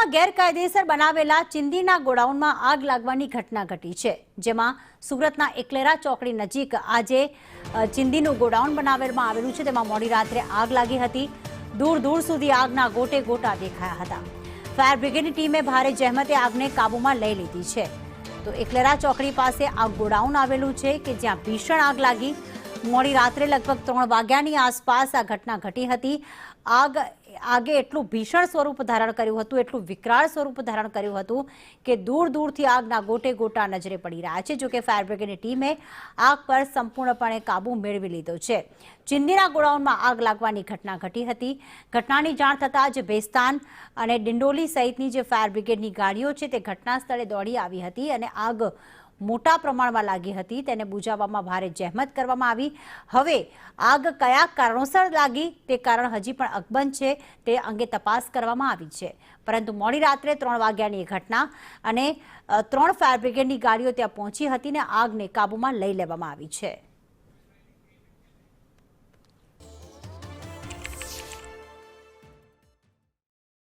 સુરતમાં ગેરકાયદેસર બનાવેલા ચીંદીના ગોડાઉનમાં આગ લાગવાની ઘટના ઘટી છે, જેમાં સુરતના એકલેરા ચોકડી નજીક આજે ચીંદીનું ગોડાઉન બનાવવામાં આવેલું છે, તેમાં મોડી રાત્રે આગ લાગી હતી। દૂર દૂર સુધી આગના ગોટે ગોટા દેખાયા હતા। ફાયર બ્રિગેડની ટીમે ભારે જહેમતે આગને કાબૂમાં લઈ લીધી છે। તો એકલેરા ચોકડી પાસે આ ગોડાઉન આવેલું છે કે જ્યાં ભીષણ આગ લાગી। મોડી રાત્રે લગભગ 3 વાગ્યાની આસપાસ આ ઘટના ઘટી હતી। આગે એટલું ભીષણ સ્વરૂપ ધારણ કર્યું હતું, એટલું વિકરાળ સ્વરૂપ ધારણ કર્યું હતું કે દૂર દૂરથી આગના ગોટે ગોટા નજરે પડી રહ્યા છે। જોકે ફાયર બ્રિગેડની ટીમે આગ પર સંપૂર્ણપણે કાબુ મેળવી લીધો છે। ચીંદીના ગોડાઉનમાં આગ લાગવાની ઘટના ઘટી હતી। ઘટનાની જાણ થતાં જ ભેસ્તાન અને ડિંડોલી સહિતની જે ફાયર બ્રિગેડની ગાડીઓ છે તે ઘટના સ્થળે દોડી આવી હતી અને આગ મોટા પ્રમાણમાં લાગી હતી, તેને બુઝાવવામાં ભારે જહેમત કરવામાં આવી। હવે આગ કયા કારણોસર લાગી તે કારણ હજી પણ અકબંધ છે, તે અંગે તપાસ કરવામાં આવી છે। પરંતુ મોડી રાત્રે 3 વાગ્યાની ઘટના અને 3 ફાયર બ્રિગેડની ગાડીઓ ત્યાં પહોંચી હતી અને આગને કાબૂમાં લઈ લેવામાં આવી છે।